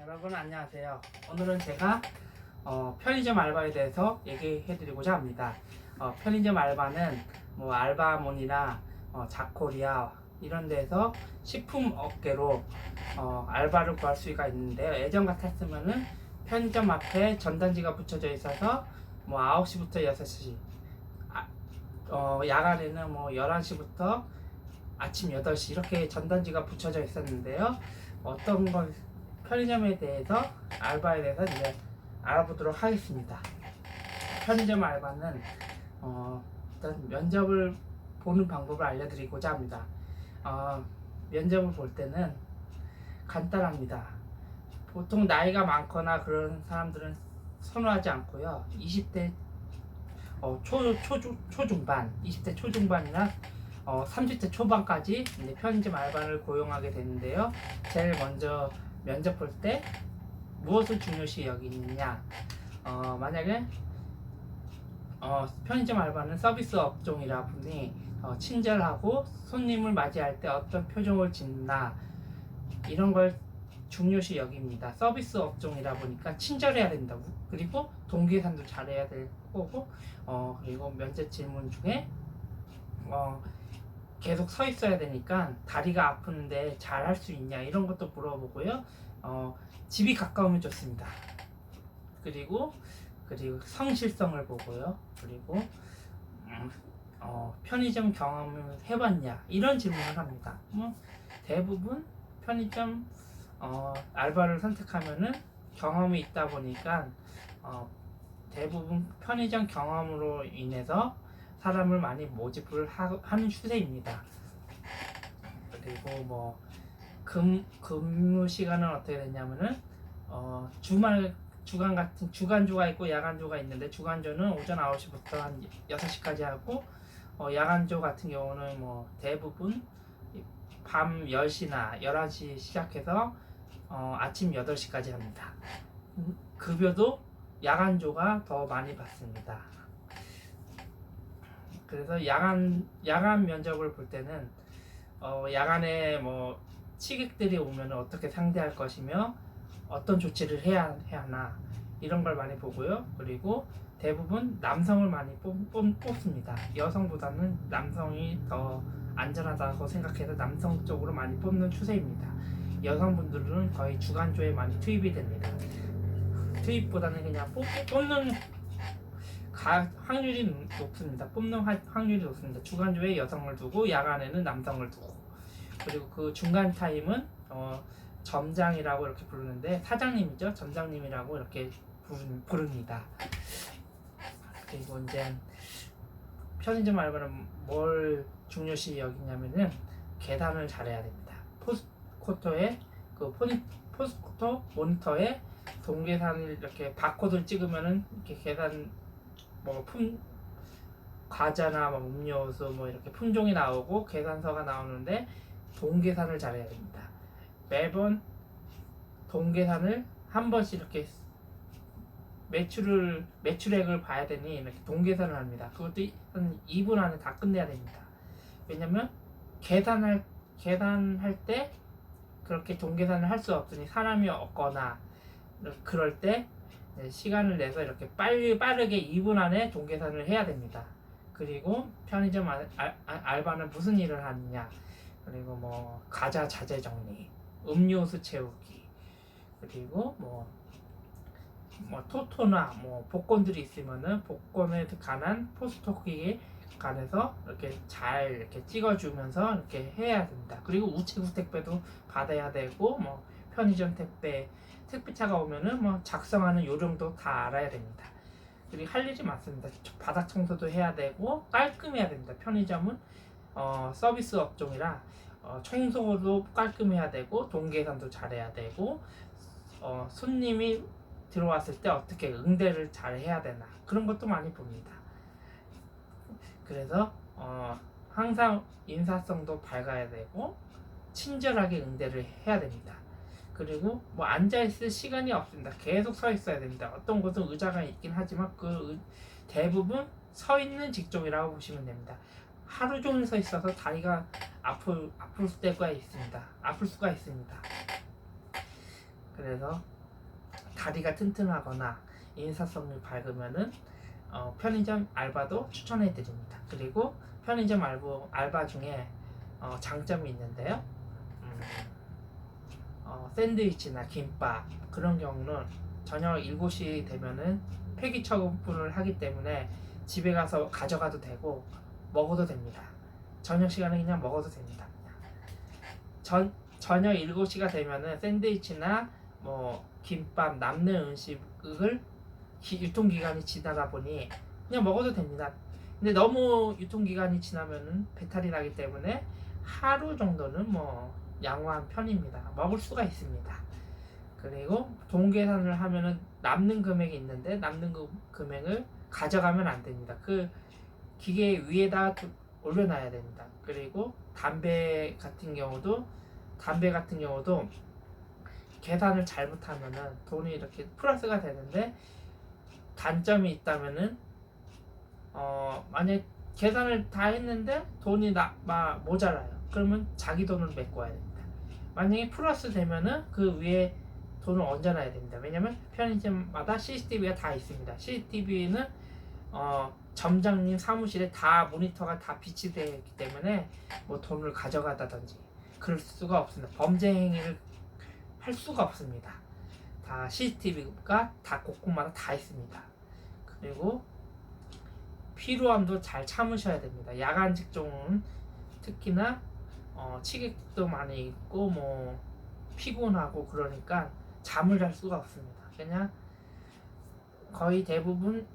여러분 안녕하세요. 오늘은 제가 편의점 알바에 대해서 얘기해 드리고자 합니다. 편의점 알바는 뭐 알바몬이나 자코리아 이런 데서 식품 업계로 알바를 구할 수가 있는데요. 예전 같았으면은 편의점 앞에 전단지가 붙여져 있어서 뭐 9시부터 6시, 야간에는 뭐 11시부터 아침 8시 이렇게 전단지가 붙여져 있었는데요. 어떤 걸 편의점에 대해서 알바에 대해서 이제 알아보도록 하겠습니다. 편의점 알바는 일단 면접을 보는 방법을 알려드리고자 합니다. 면접을 볼 때는 간단합니다. 보통 나이가 많거나 그런 사람들은 선호하지 않고요. 20대 초중반, 20대 초중반이나 30대 초반까지 이제 편의점 알바를 고용하게 되는데요. 제일 먼저 면접 볼 때 무엇을 중요시 여기느냐, 만약에 편의점 알바는 서비스 업종이라 보니 친절하고 손님을 맞이할 때 어떤 표정을 짓나 이런 걸 중요시 여깁니다. 서비스 업종이라 보니까 친절해야 된다. 그리고 동기계산도 잘해야 될 거고, 그리고 면접 질문 중에 계속 서 있어야 되니까 다리가 아픈데 잘 할 수 있냐 이런 것도 물어보고요. 집이 가까우면 좋습니다. 그리고 성실성을 보고요. 그리고 편의점 경험을 해봤냐 이런 질문을 합니다. 대부분 편의점 알바를 선택하면은 경험이 있다 보니까 대부분 편의점 경험으로 인해서 사람을 많이 모집을 하는 추세입니다. 그리고 뭐 근무 시간은 어떻게 되냐면은 주간조가 있고 야간조가 있는데, 주간조는 오전 9시부터 한 6시까지 하고, 야간조 같은 경우는 뭐 대부분 밤 10시나 11시 시작해서 아침 8시까지 합니다. 급여도 야간조가 더 많이 받습니다. 그래서 야간 면접을 볼 때는 야간에 뭐 취객들이 오면 어떻게 상대할 것이며 어떤 조치를 해야 하나 이런 걸 많이 보고요. 그리고 대부분 남성을 많이 뽑습니다. 여성보다는 남성이 더 안전하다고 생각해서 남성 쪽으로 많이 뽑는 추세입니다. 여성분들은 거의 주간조에 많이 투입이 됩니다. 투입보다는 그냥 뽑는 확률이 높습니다. 뽑는 확률이 높습니다. 주간조에 여성을 두고 야간에는 남성을 두고, 그리고 그 중간 타임은 점장이라고 이렇게 부르는데 사장님이죠. 점장님이라고 이렇게 부릅니다. 그리고 이제 편의점 알바는 뭘 중요시 여기냐면은 계산을 잘해야 됩니다. 포스코터 모니터에 동계산을 이렇게 바코드를 찍으면은 이렇게 계산 과자나 음료수 이렇게 품종이 나오고 계산서가 나오는데 동계산을 잘해야 됩니다. 매번 동계산을 한 번씩 이렇게 매출액을 봐야 되니 이렇게 동계산을 합니다. 그것도 한 2분 안에 다 끝내야 됩니다. 왜냐면 계산할 때 그렇게 동계산을 할 수 없으니 사람이 없거나 그럴 때 시간을 내서 이렇게 빠르게 2분 안에 동계산을 해야 됩니다. 그리고 편의점 알바는 무슨 일을 하느냐, 그리고 뭐 과자 자재 정리, 음료수 채우기, 그리고 뭐 토토나 복권들이 있으면은 복권에 관한 포스터기에 관해서 이렇게 잘 이렇게 찍어주면서 이렇게 해야 됩니다. 그리고 우체국 택배도 받아야 되고, 편의점 택배차가 오면은 작성하는 요령도 다 알아야 됩니다. 그리고 할 일이 많습니다. 바닥 청소도 해야 되고 깔끔해야 됩니다. 편의점은 서비스 업종이라 청소도 깔끔해야 되고 동계산도 잘해야 되고, 손님이 들어왔을 때 어떻게 응대를 잘 해야 되나 그런 것도 많이 봅니다. 그래서 항상 인사성도 밝아야 되고 친절하게 응대를 해야 됩니다. 그리고 앉아있을 시간이 없습니다. 계속 서 있어야 됩니다. 어떤 곳은 의자가 있긴 하지만 대부분 서 있는 직종이라고 보시면 됩니다. 하루 종일 서 있어서 다리가 아플 수가 있습니다. 그래서 다리가 튼튼하거나 인사성이 밝으면은 편의점 알바도 추천해 드립니다. 그리고 편의점 알바 중에 장점이 있는데요. 샌드위치나 김밥 그런 경우는 저녁 7시 되면은 폐기 처분을 하기 때문에 집에 가서 가져가도 되고 먹어도 됩니다. 저녁 시간에 그냥 먹어도 됩니다. 저녁 7시가 되면은 샌드위치나 뭐 김밥 남는 음식을 유통기간이 지나다 보니 그냥 먹어도 됩니다. 근데 너무 유통기간이 지나면은 배탈이 나기 때문에 하루 정도는 뭐 양호한 편입니다. 먹을 수가 있습니다. 그리고 돈 계산을 하면은 남는 금액이 있는데 남는 금액을 가져가면 안 됩니다. 그 기계 위에다 올려놔야 됩니다. 그리고 담배 같은 경우도 계산을 잘못하면은 돈이 이렇게 플러스가 되는데 단점이 있다면은 만약 계산을 다 했는데 돈이 모자라요. 그러면 자기 돈을 메꿔야 됩니다. 만약에 플러스 되면은 그 위에 돈을 얹어놔야 됩니다. 왜냐면 편의점마다 CCTV가 다 있습니다. CCTV는 점장님 사무실에 다 모니터가 다 비치되어 있기 때문에 뭐 돈을 가져가다든지 그럴 수가 없습니다. 범죄 행위를 할 수가 없습니다. 다 CCTV가 다 곳곳마다 다 있습니다. 그리고 피로함도 잘 참으셔야 됩니다. 야간 직종은 특히나 취객도 많이 있고 뭐 피곤하고 그러니까 잠을 잘 수가 없습니다. 그냥 거의 대부분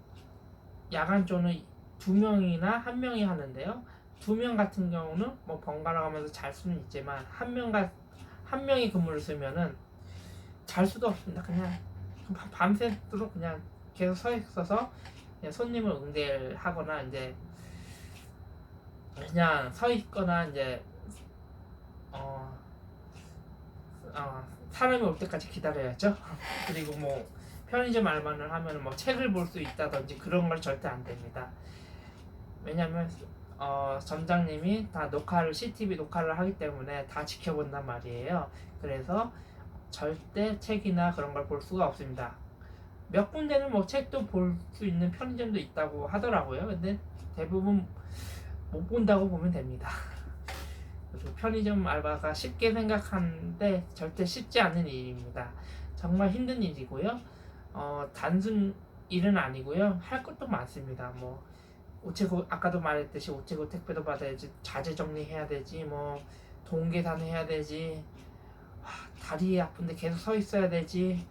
야간조는 2명이나 1명이 하는데요. 2명 같은 경우는 뭐 번갈아 가면서 잘 수는 있지만 한 명이 근무를 쓰면은 잘 수도 없습니다. 그냥 밤새도록 그냥 계속 서 있어서 그냥 손님을 응대하거나 이제 그냥 서 있거나 이제 사람이 올 때까지 기다려야죠. 그리고 뭐 편의점 알바를 하면 뭐 책을 볼 수 있다든지 그런 걸 절대 안 됩니다. 왜냐면 점장님이 다 CCTV 녹화를 하기 때문에 다 지켜본단 말이에요. 그래서 절대 책이나 그런 걸 볼 수가 없습니다. 몇 군데는 뭐 책도 볼 수 있는 편의점도 있다고 하더라고요. 근데 대부분 못 본다고 보면 됩니다. 그래서 편의점 알바가 쉽게 생각하는데 절대 쉽지 않은 일입니다. 정말 힘든 일이고요. 단순 일은 아니고요. 할 것도 많습니다. 뭐 아까도 말했듯이 우체국 택배도 받아야지, 자재 정리해야 되지, 뭐 돈 계산해야 되지, 다리 아픈데 계속 서 있어야 되지,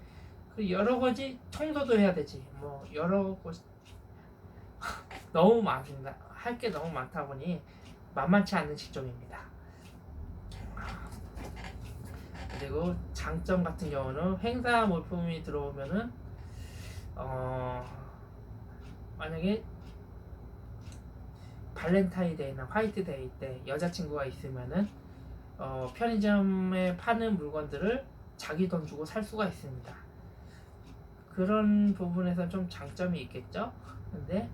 여러 가지 청소도 해야 되지, 뭐 여러 곳 너무 많습니다. 할 게 너무 많다 보니 만만치 않은 직종입니다. 그리고 장점 같은 경우는 행사 물품이 들어오면은 만약에 발렌타인데이나 화이트데이 때 여자친구가 있으면은 편의점에 파는 물건들을 자기 돈 주고 살 수가 있습니다. 그런 부분에서 좀 장점이 있겠죠. 근데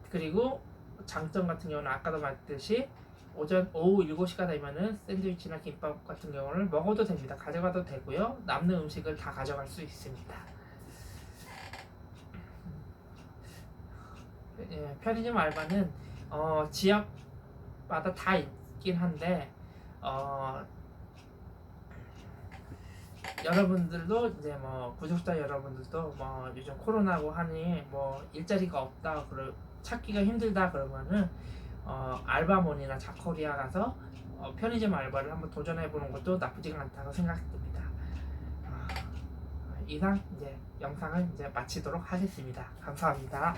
그리고 장점 같은 경우는 아까도 말했듯이 오후 7시가 되면은 샌드위치나 김밥 같은 경우를 먹어도 됩니다. 가져가도 되고요. 남는 음식을 다 가져갈 수 있습니다. 편의점 알바는 지역마다 다 있긴 한데 여러분들도 이제 뭐 구독자 여러분들도 뭐 요즘 코로나고 하니 뭐 일자리가 없다 찾기가 힘들다 그러면은 알바몬이나 자코리아 가서 편의점 알바를 한번 도전해보는 것도 나쁘지가 않다고 생각됩니다. 이상 이제 영상을 이제 마치도록 하겠습니다. 감사합니다.